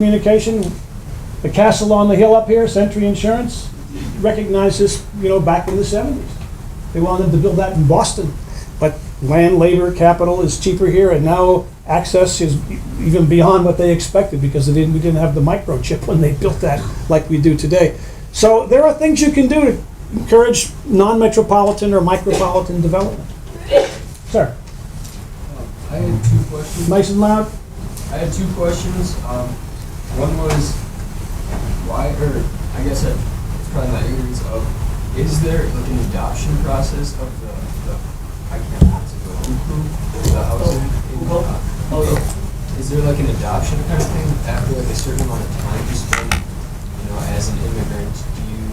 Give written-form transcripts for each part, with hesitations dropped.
communication, the castle on the hill up here, Century Insurance, recognized this, back in the 70s. They wanted to build that in Boston, but land, labor, capital is cheaper here, and now access is even beyond what they expected because we didn't have the microchip when they built that like we do today. So there are things you can do to encourage non-metropolitan or micropolitan development. Sir. I had two questions. Nice and loud. I had two questions. One was why, or I guess it's probably not ignorance of, is there like an adoption process of the I can't pronounce it, the housing? Is there like an adoption kind of thing after like a certain amount of time you spend, as an immigrant, do you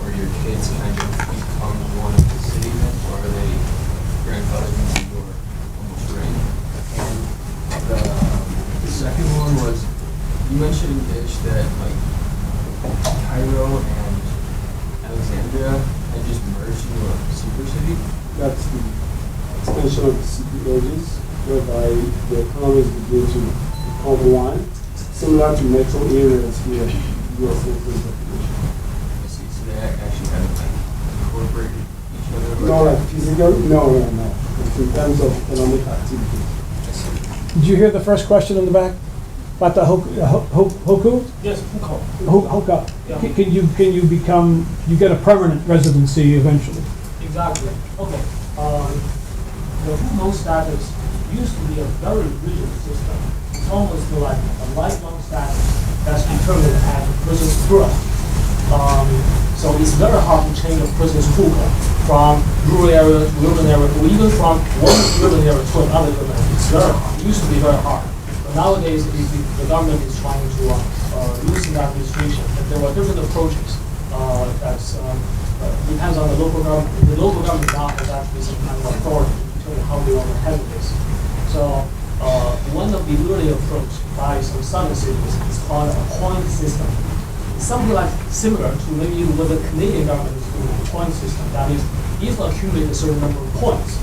or your kids kind of become one of the citizens, or are they grandfathered into your almost reign? And the second one was, you mentioned, Ish, that like Cairo and Alexandria had just merged into a super city. That's the extension of the city edges, whereby the economies begin to become one, similar to metro areas here in the U.S. citizens definition. I see. So they actually kind of like incorporate each other. No, like physical? No. It's in terms of economic activity. I see. Did you hear the first question in the back? About the Hoku? Yes, Hoka. Hoka. Yeah. Can you become, you get a permanent residency eventually? Exactly. Okay. The Hoka status used to be a very rigid system. It's almost like a lifelong status that's determined at a person's birth. So it's very hard to change a person's Hoka from rural area to urban area, or even from one urban area to another urban area. It's very hard. It used to be very hard. Nowadays, the government is trying to loosen that restriction. And there are different approaches. That depends on the local government. The local government now has actually some kind of authority to determine how they want to handle this. So one of the early approaches by some southern cities is called a point system. It's something like similar to maybe what the Canadian government is doing, a point system. That is, you accumulate a certain number of points.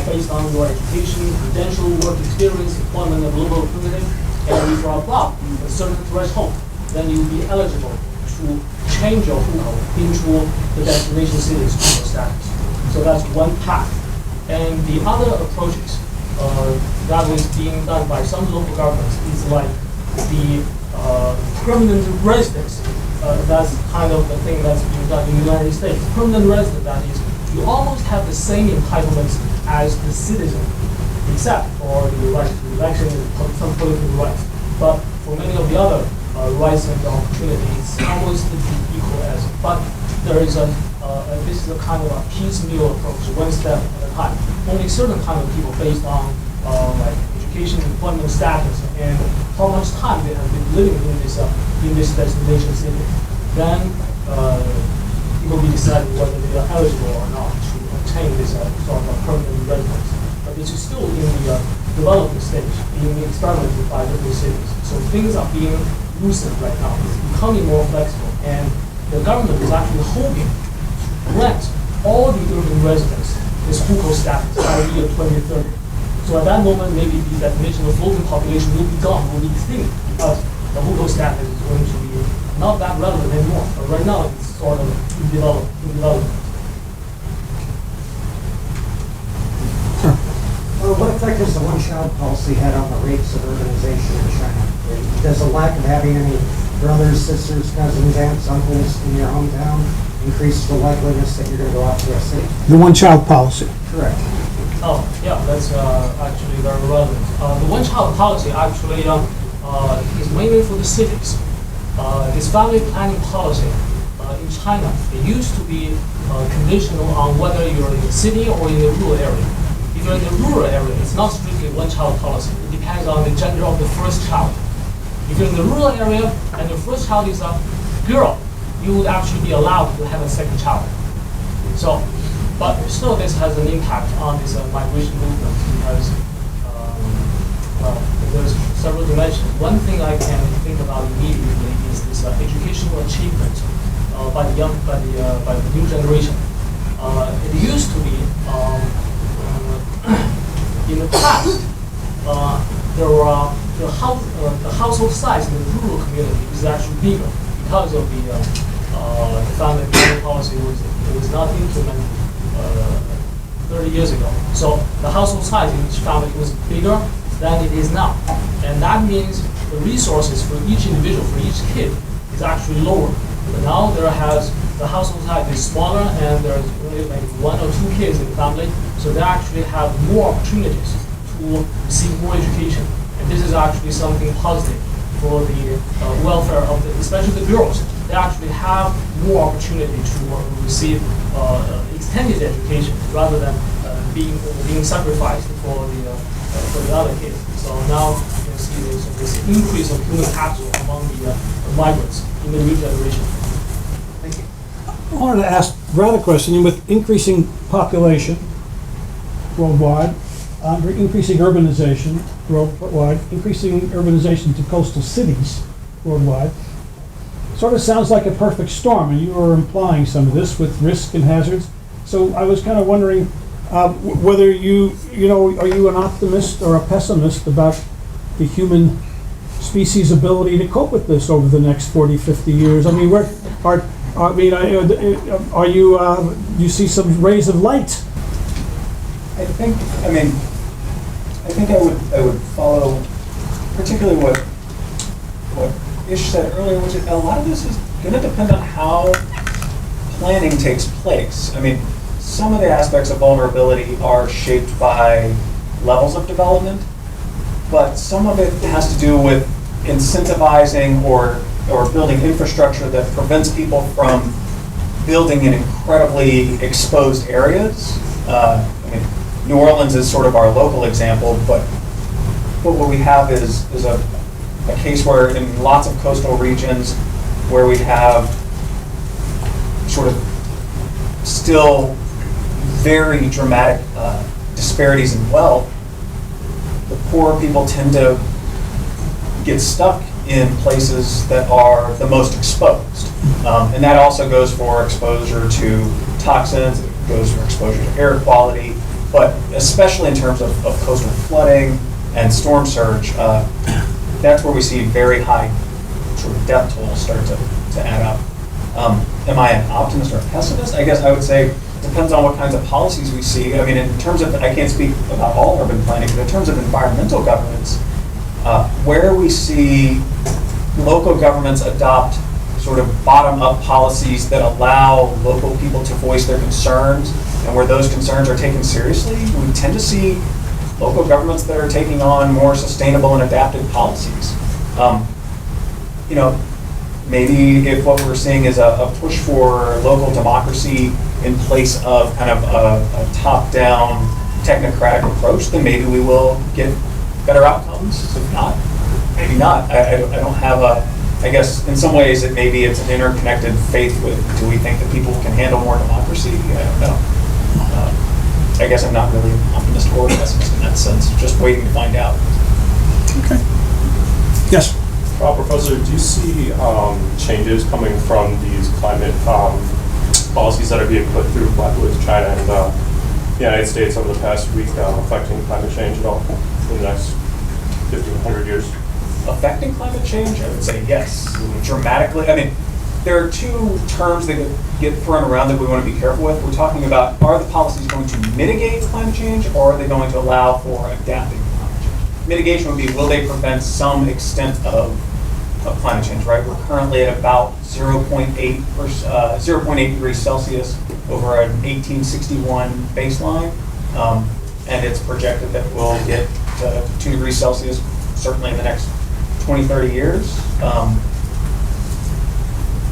Based on your education, credential, work experience, employment, and global opportunity, and if you are above a certain threshold, then you'll be eligible to change your Hoka into the destination city's Hoka status. So that's one path. And the other approaches that is being done by some local governments is like the permanent residence. That's kind of the thing that's being done in the United States. Permanent resident, that is, you almost have the same entitlements as the citizen, except for the right to election and some political rights. But for many of the other rights and opportunities, it's almost equal as. But there is this is a kind of a piecemeal approach, one step at a time. Only certain kind of people, based on like education, employment status, and how much time they have been living in this destination city, then people will decide whether they are eligible or not to obtain this sort of permanent residence. But this is still in the development stage, being experimented by different cities. So things are being loosened right now. It's becoming more flexible, and the government is actually hoping to grant all the urban residents this Hoka status by the year 2030. So at that moment, maybe the definition of local population will be gone, will be extinct, because the Hoka status is going to be not that relevant anymore. But right now, it's sort of in development. What effect has the one-child policy had on the rates of urbanization in China? Does the lack of having any brothers, sisters, cousins, aunts, uncles in your hometown increase the likeliness that you're going to go out to a city? The one-child policy. Correct. Oh, yeah, that's actually very relevant. The one-child policy actually is mainly for the cities. This family planning policy in China, it used to be conditional on whether you're in the city or in the rural area. If you're in the rural area, it's not strictly one-child policy. It depends on the gender of the first child. If you're in the rural area and your first child is a girl, you would actually be allowed to have a second child. So, but still this has an impact on this migration movement because, well, there's several dimensions. One thing I can think about immediately is this educational achievement by the new generation. It used to be in the past the household size in the rural community is actually bigger because of the family planning policy was not implemented 30 years ago. So the household size in each family was bigger than it is now. And that means the resources for each individual, for each kid, is actually lower. But now the household size is smaller and there's only maybe 1 or 2 kids in the family, so they actually have more opportunities to receive more education. And this is actually something positive for the welfare of especially the girls. They actually have more opportunity to receive extended education rather than being sacrificed for the other kids. So now you can see this increase of human capital among the migrants in the new generation. Thank you. I wanted to ask rather question, with increasing population worldwide, increasing urbanization worldwide, increasing urbanization to coastal cities worldwide, sort of sounds like a perfect storm, and you were implying some of this with risk and hazards. So I was kind of wondering whether are you an optimist or a pessimist about the human species' ability to cope with this over the next 40, 50 years? I mean, you see some rays of light? I think I would follow particularly what Ish said earlier, which is a lot of this is going to depend on how planning takes place. I mean, some of the aspects of vulnerability are shaped by levels of development, but some of it has to do with incentivizing or building infrastructure that prevents people from building in incredibly exposed areas. New Orleans is sort of our local example, but what we have is a case where in lots of coastal regions where we have sort of still very dramatic disparities in wealth, the poor people tend to get stuck in places that are the most exposed. And that also goes for exposure to toxins, it goes for exposure to air quality, but especially in terms of coastal flooding and storm surge, that's where we see very high sort of death tolls start to add up. Am I an optimist or a pessimist? I guess I would say it depends on what kinds of policies we see. I mean, in terms of, I can't speak about all urban planning, but in terms of environmental governance, where we see local governments adopt sort of bottom-up policies that allow local people to voice their concerns, and where those concerns are taken seriously, we tend to see local governments that are taking on more sustainable and adaptive policies. Maybe if what we're seeing is a push for local democracy in place of kind of a top-down technocratic approach, then maybe we will get better outcomes. If not, maybe not. I don't have I guess in some ways maybe it's an interconnected faith with, do we think that people can handle more democracy? I don't know. I guess I'm not really an optimist or pessimist in that sense, just waiting to find out. Okay. Yes? Professor, do you see changes coming from these climate policies that are being put through with China and the United States over the past week affecting climate change at all in the next 50, 100 years? Affecting climate change? I would say yes, dramatically. I mean, there are two terms that get thrown around that we want to be careful with. We're talking about, are the policies going to mitigate climate change, or are they going to allow for adapting to climate change? Mitigation would be, will they prevent some extent of climate change, right? We're currently at about 0.8 degrees Celsius over an 1861 baseline, and it's projected that we'll get to 2 degrees Celsius certainly in the next 20, 30 years.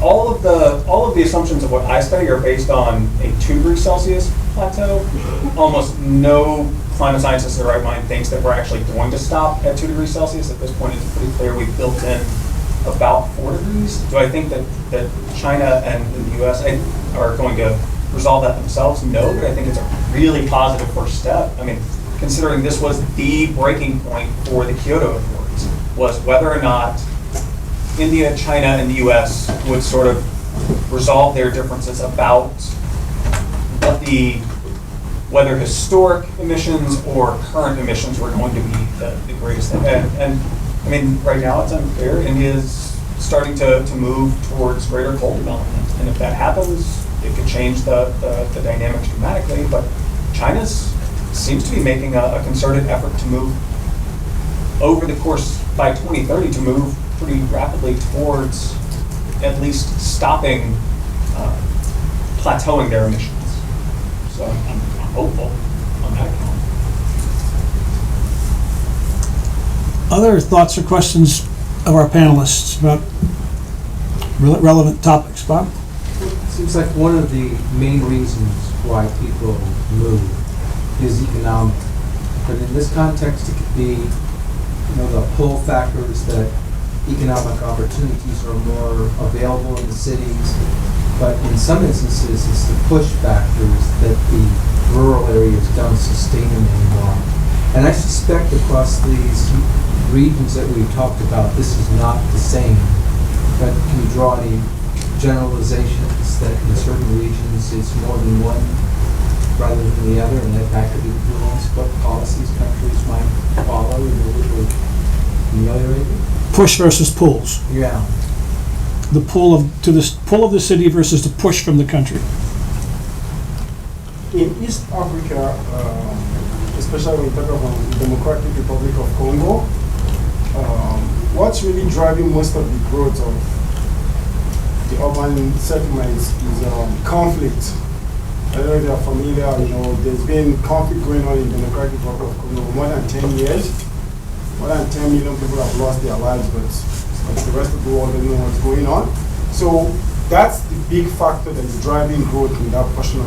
All of the assumptions of what I study are based on a 2 degrees Celsius plateau. Almost no climate scientist in their right mind thinks that we're actually going to stop at 2 degrees Celsius. At this point, it's pretty clear we've built in about 4 degrees. Do I think that China and the US are going to resolve that themselves? No, but I think it's a really positive first step. I mean, considering this was the breaking point for the Kyoto Accords, was whether or not India, China, and the US would sort of resolve their differences about what the whether historic emissions or current emissions were going to be the greatest thing. And I mean, right now it's unclear. India is starting to move towards greater coal development. And if that happens, it could change the dynamics dramatically. But China seems to be making a concerted effort to move over the course by 2030 to move pretty rapidly towards at least stopping, plateauing their emissions. So I'm hopeful on that count. Other thoughts or questions of our panelists about relevant topics? Bob? Seems like one of the main reasons why people move is economic. But in this context, it could be, the pull factors that economic opportunities are more available in the cities. But in some instances, it's the push factors that the rural areas don't sustain them anymore. And I suspect across these regions that we've talked about, this is not the same. But can you draw any generalizations that in certain regions it's more than one rather than the other, and that could influence what policies countries might follow in order to ameliorate it? Push versus pulls. Yeah. The pull of the city versus the push from the country. In East Africa, especially when we talk about the Democratic Republic of Congo, what's really driving most of the growth of the urban settlements is conflict. I don't know if you're familiar, there's been conflict going on in the Democratic Republic of Congo for more than 10 years. More than 10 million people have lost their lives, but the rest of the world doesn't know what's going on. So that's the big factor that is driving growth in that portion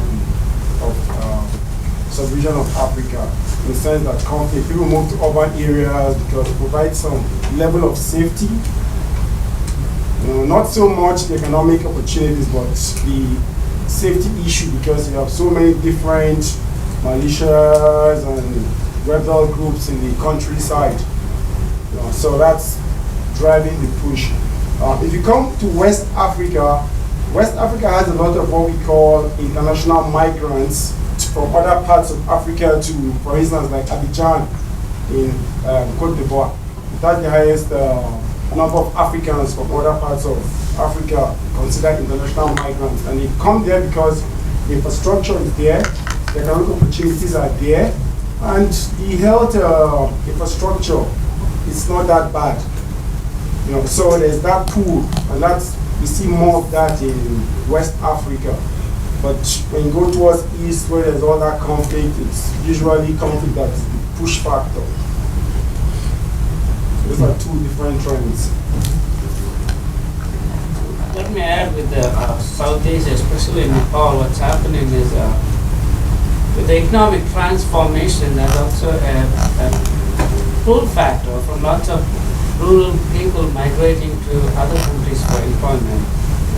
of sub-region of Africa, in the sense that conflict, people move to urban areas because it provides some level of safety. Not so much the economic opportunities, but the safety issue, because you have so many different militias and rebel groups in the countryside. So that's driving the push. If you come to West Africa has a lot of what we call international migrants from other parts of Africa to, for instance, like Abidjan in Côte d'Ivoire. That's the highest number of Africans from other parts of Africa considered international migrants. And they come there because the infrastructure is there, the economic opportunities are there, and the health infrastructure is not that bad. So there's that pool, and we see more of that in West Africa. But when you go towards East, where there's all that conflict, it's usually conflict that's the push factor. Those are two different trends. Let me add with the South Asia, especially in Nepal, what's happening is with the economic transformation, there's also a pull factor from lots of rural people migrating to other countries for employment.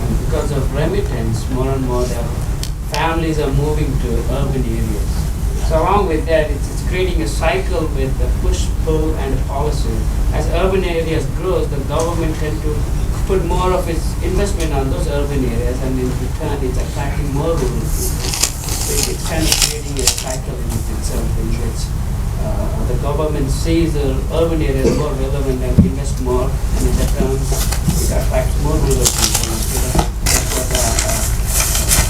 And because of remittance, more and more their families are moving to urban areas. So along with that, it's creating a cycle with the push, pull, and policy. As urban areas grow, the government tends to put more of its investment on those urban areas, and in return, it's attracting more rural people. So it's kind of creating a cycle in itself in which the government sees the urban areas more relevant and invest more, and in return, it attracts more rural people. So that's what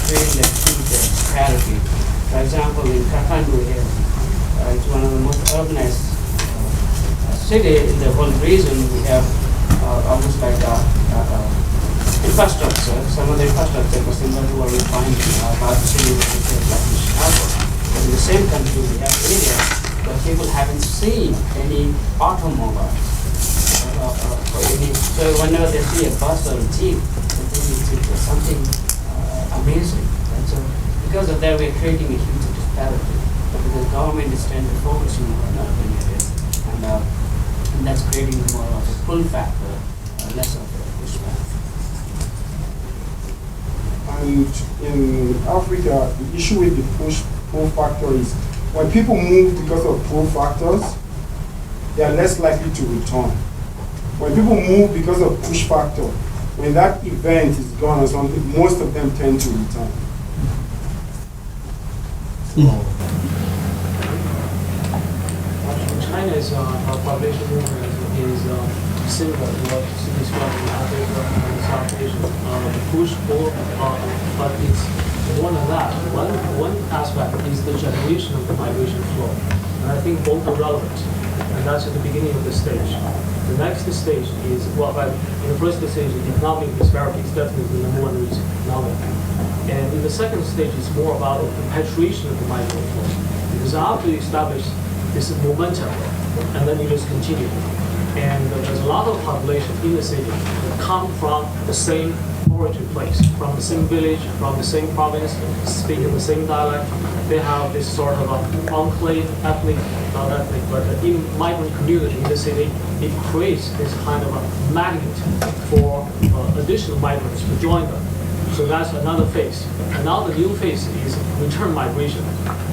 creating that huge disparity. For example, in Kathmandu here, it's one of the most urbanized city in the whole region. We have almost like infrastructure. Some of the infrastructure was similar to what we find in large cities like Chicago. But in the same country, we have areas where people haven't seen any automobiles. So whenever they see a bus or a jeep, they think it's something amazing. And so because of that, we're creating a huge disparity. But because government is trying to focus more on urban areas, and that's creating more of a pull factor, less of a push factor. And in Africa, the issue with the pull factor is when people move because of pull factors, they are less likely to return. When people move because of push factor, when that event is gone or something, most of them tend to return. China's population movement is similar to what you described in Africa and South Asia. The push-pull, but it's more than that. One aspect is the generation of the migration flow. And I think both are relevant. And that's at the beginning of the stage. The next stage is, well, in the first stage, the economic disparity is definitely the number one reason, economic. And in the second stage, it's more about the perpetuation of the migrant flow. Because after you establish this momentum, and then you just continue. And there's a lot of population in the city that come from the same origin place, from the same village, from the same province, speaking the same dialect. They have this sort of enclave, not ethnic, but migrant community in the city. It creates this kind of a magnet for additional migrants to join them. So that's another phase. And now the new phase is return migration.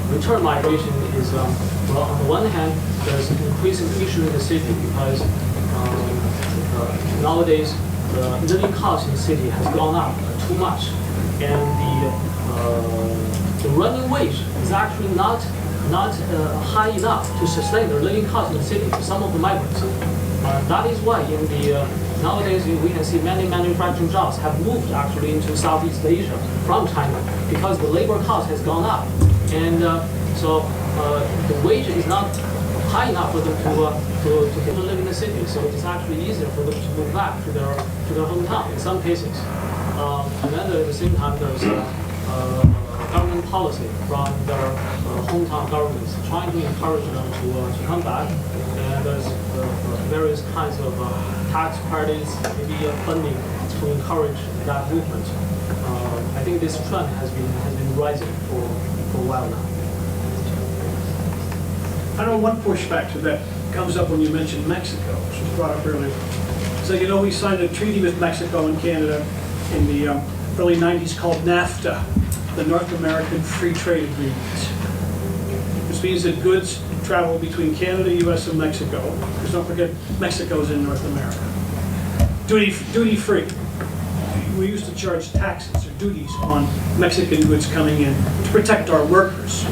Return migration is, well, on the one hand, there's an increasing issue in the city because nowadays the living cost in the city has gone up too much, and the running wage is actually not high enough to sustain the living cost in the city for some of the migrants. That is why in the nowadays we can see many manufacturing jobs have moved actually into Southeast Asia from China because the labor cost has gone up, and so the wage is not high enough for them to live in the city. So it's actually easier for them to move back to their hometown in some cases. And then at the same time, there's government policy from their hometown governments trying to encourage them to come back. And there's various kinds of tax credits, maybe funding to encourage that movement. I think this trend has been rising for a while now. I know one pushback to that comes up when you mentioned Mexico, which was brought up earlier. So, you know, we signed a treaty with Mexico and Canada in the early 90s called NAFTA, the North American Free Trade Agreement, which means that goods travel between Canada, US, and Mexico. Because don't forget, Mexico's in North America. Duty free. We used to charge taxes or duties on Mexican goods coming in to protect our workers.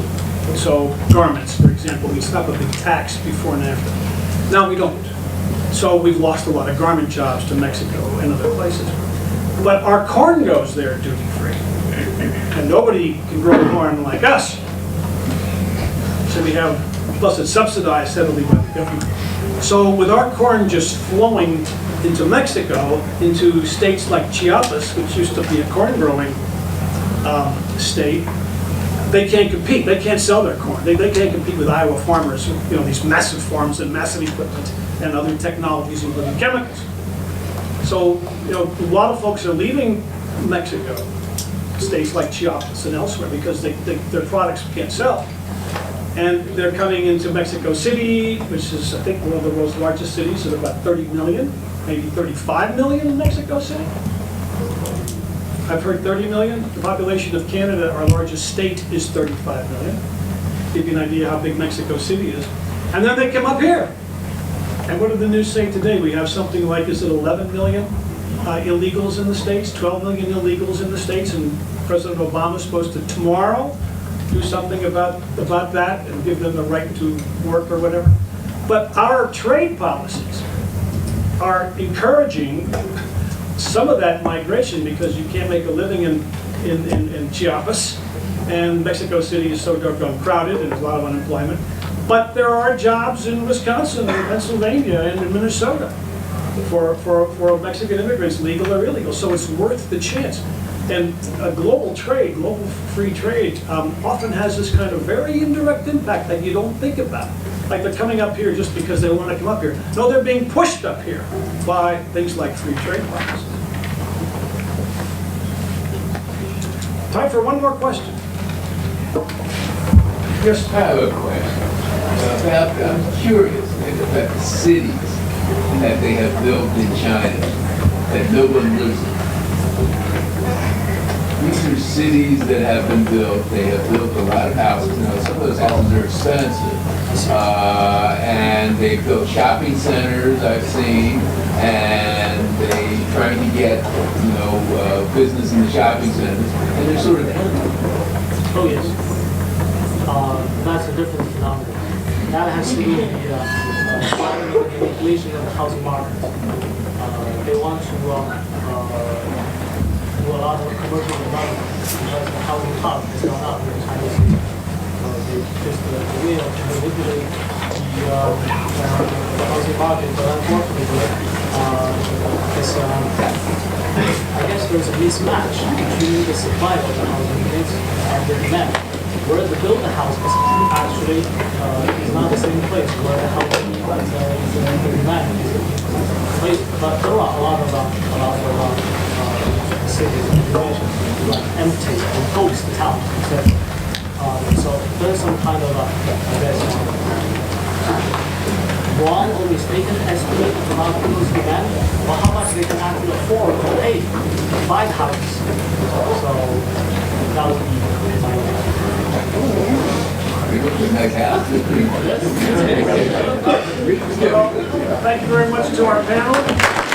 So garments, for example, we used to have a big tax before NAFTA. Now we don't. So we've lost a lot of garment jobs to Mexico and other places. But our corn goes there duty free. And nobody can grow corn like us. So we have, plus it's subsidized heavily by the government. So with our corn just flowing into Mexico, into states like Chiapas, which used to be a corn growing state, they can't compete. They can't sell their corn. They can't compete with Iowa farmers, you know, these massive farms and massive equipment and other technologies, including chemicals. So, you know, a lot of folks are leaving Mexico, states like Chiapas and elsewhere, because their products can't sell. And they're coming into Mexico City, which is, I think, one of the world's largest cities, at about 30 million, maybe 35 million in Mexico City. I've heard 30 million. The population of Canada, our largest state, is 35 million. Give you an idea how big Mexico City is. And then they come up here. And what did the news say today? We have something like, is it 11 million illegals in the States, 12 million illegals in the States, and President Obama is supposed to tomorrow do something about that and give them the right to work or whatever. But our trade policies are encouraging some of that migration because you can't make a living in Chiapas, and Mexico City is so doggone crowded and there's a lot of unemployment. But there are jobs in Wisconsin and Pennsylvania and in Minnesota for Mexican immigrants, legal or illegal. So it's worth the chance. And a global trade, global free trade, often has this kind of very indirect impact that you don't think about. Like they're coming up here just because they want to come up here. No, they're being pushed up here by things like free trade policies. Time for one more question. Yes? I have a question. I'm curious about the cities that they have built in China that no one lives in. These are cities that have been built. They have built a lot of houses. Now, some of those houses are expensive. And they built shopping centers, I've seen, and they trying to get, business in the shopping centers. And they're sort of empty. Oh, yes. that's a different phenomenon. That has to do with the manipulation of the housing market. They want to do a lot of commercial development because the housing cost has gone up in the Chinese system. They just the way of manipulate the housing market, but unfortunately, I guess there's a mismatch between the supply of the housing units and the demand. Where the build the house is actually is not the same place where the housing the demand is. But there are a lot of cities and villages like empty and ghost towns, etc. So there's some kind of I guess wrong or mistaken estimate about people's demand or how much they can actually afford to pay to buy the house. So that would be my Thank you very much to our panel.